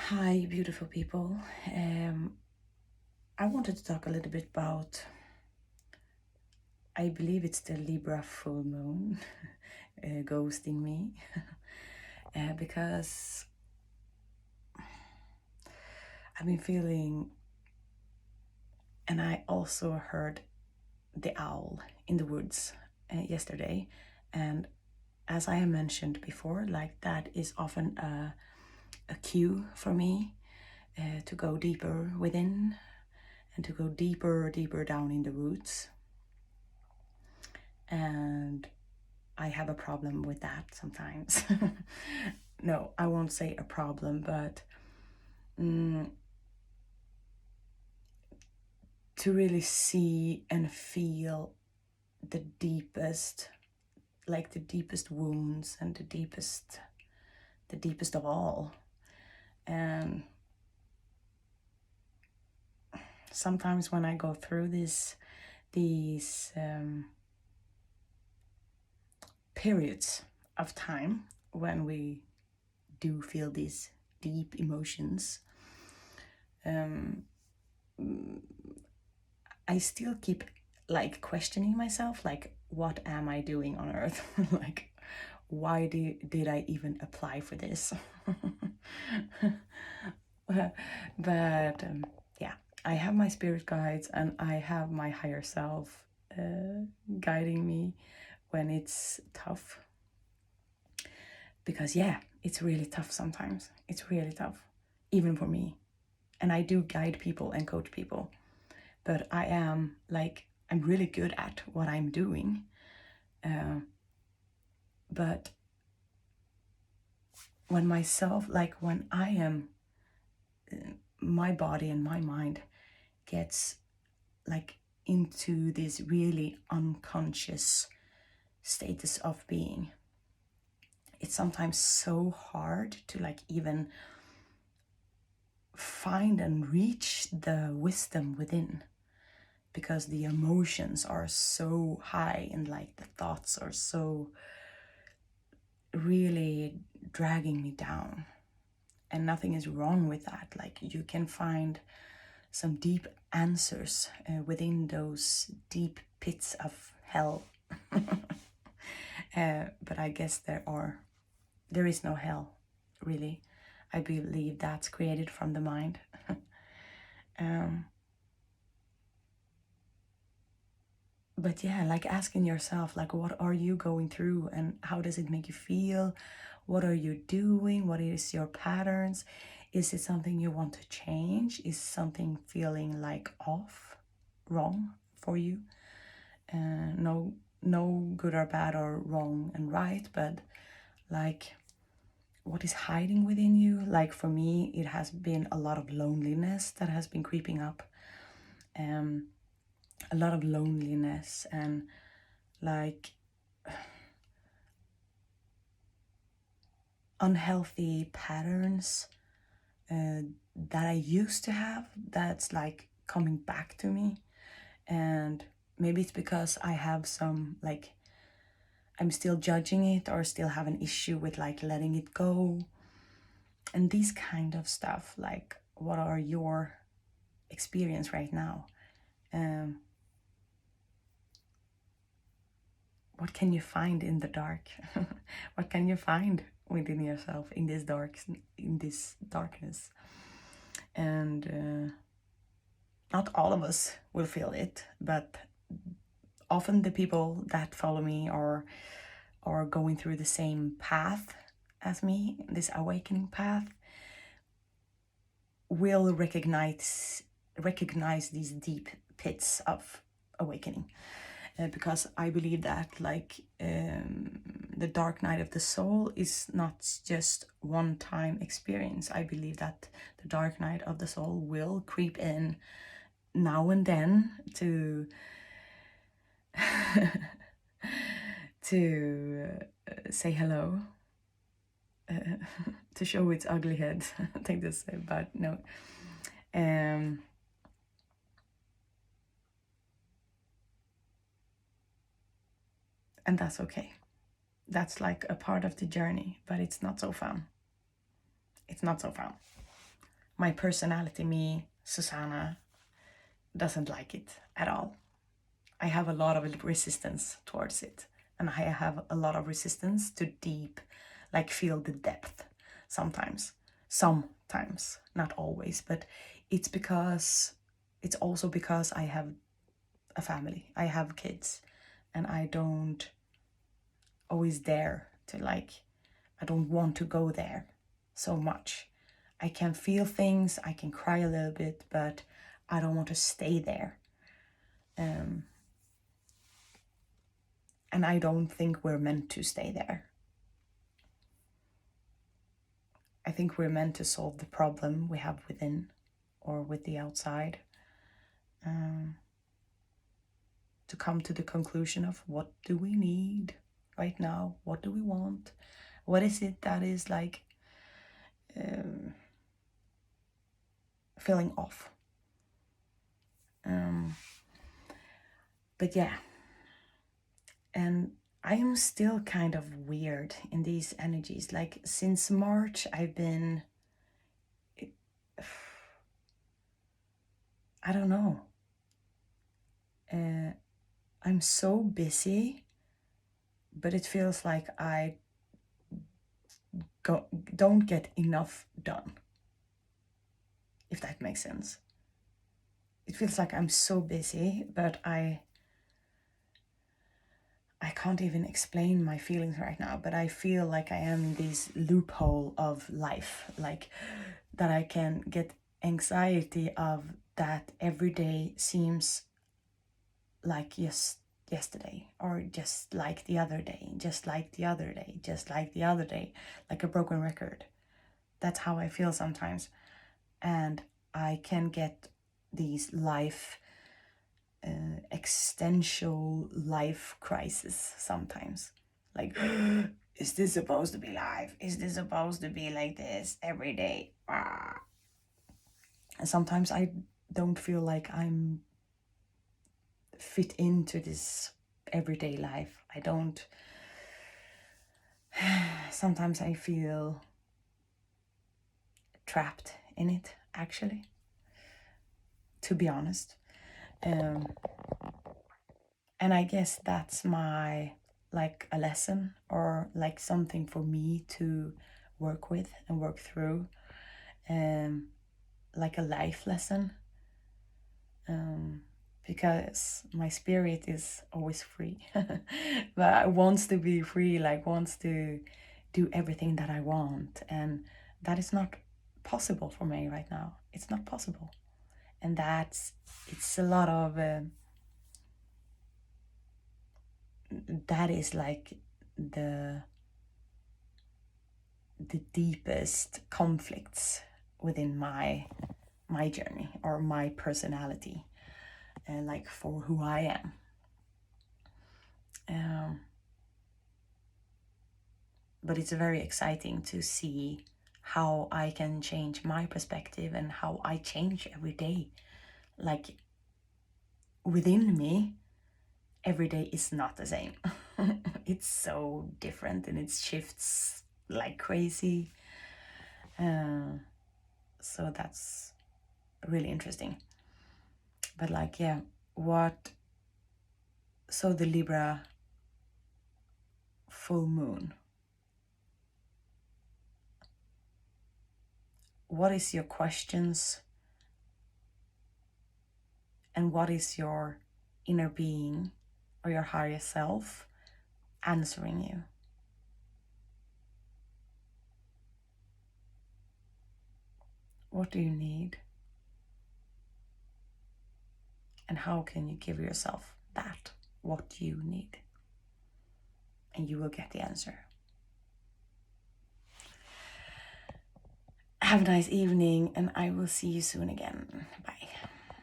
Hi, beautiful people. I wanted to talk a little bit about, I believe it's the Libra full moon ghosting me because I've been feeling, and I also heard the owl in the woods yesterday. And as I have mentioned before, like that is often a cue for me to go deeper within and to go deeper down in the roots. And I have a problem with that sometimes. No, I won't say a problem, but to really see and feel the deepest, like the deepest wounds and the deepest of all. And sometimes when I go through these periods of time when we do feel these deep emotions, I still keep like questioning myself, like, what am I doing on earth? Like, why did I even apply for this? But yeah, I have my spirit guides and I have my higher self guiding me when it's tough. Because yeah, it's really tough sometimes. It's really tough, even for me. And I do guide people and coach people. But I'm really good at what I'm doing. But when I am, my body and my mind gets like into this really unconscious status of being, it's sometimes so hard to like even find and reach the wisdom within, because the emotions are so high and like the thoughts are so really dragging me down. And nothing is wrong with that. Like, you can find some deep answers within those deep pits of hell. But I guess there is no hell, really. I believe that's created from the mind. But yeah, like asking yourself, like, what are you going through and how does it make you feel? What are you doing? What is your patterns? Is it something you want to change? Is something feeling like off, wrong for you? No good or bad or wrong and right, but like, what is hiding within you? Like for me, it has been a lot of loneliness that has been creeping up. A lot of loneliness and like unhealthy patterns that I used to have, that's like coming back to me. And maybe it's because I have some, like, I'm still judging it or still have an issue with like letting it go. And these kind of stuff, like, what are your experience right now? What can you find in the dark? What can you find within yourself in this darkness? And not all of us will feel it, but often the people that follow me are going through the same path as me, this awakening path, will recognize these deep pits of awakening. Because I believe that like the dark night of the soul is not just one-time experience. I believe that the dark night of the soul will creep in now and then to to say hello, to show its ugly head. I think that's a bad note. And that's okay. That's like a part of the journey, but it's not so fun. It's not so fun. my personality, me, Susanna, doesn't like it at all. I have a lot of resistance towards it, and I have a lot of resistance to deep, like feel the depth sometimes. Sometimes, not always, but it's also because I have a family, I have kids, and I don't always dare to, like, I don't want to go there so much. I can feel things, I can cry a little bit, but I don't want to stay there. And I don't think we're meant to stay there. I think we're meant to solve the problem we have within or with the outside. To come to the conclusion of what do we need right now? What do we want? What is it that is like feeling off? But yeah. And I am still kind of weird in these energies. Like since March, I've been, I don't know. I'm so busy, but it feels like I don't get enough done, if that makes sense. It feels like I'm so busy, but I can't even explain my feelings right now, but I feel like I am in this loophole of life, like that I can get anxiety of that every day seems like yesterday, or just like the other day, just like the other day, just like the other day, like a broken record. That's how I feel sometimes. And I can get these existential life crisis sometimes. Like, is this supposed to be life? Is this supposed to be like this every day? Ah. And sometimes I don't feel like I'm fit into this everyday life. I don't. Sometimes I feel trapped in it, actually, to be honest. And I guess that's my, like, a lesson, or like something for me to work with and work through, like a life lesson, because my spirit is always free, but I wants to be free, like wants to do everything that I want, and that is not possible for me right now. It's not possible, and it's a lot of that is like the deepest conflicts within my journey or my personality, and like for who I am. But it's very exciting to see how I can change my perspective and how I change every day. Like within me, every day is not the same. It's so different and it shifts like crazy. So that's really interesting. But like, yeah, so the Libra full moon, what is your questions, and what is your inner being or your higher self answering you? What do you need? And how can you give yourself that, what you need? And you will get the answer. Have a nice evening, and I will see you soon again. Bye.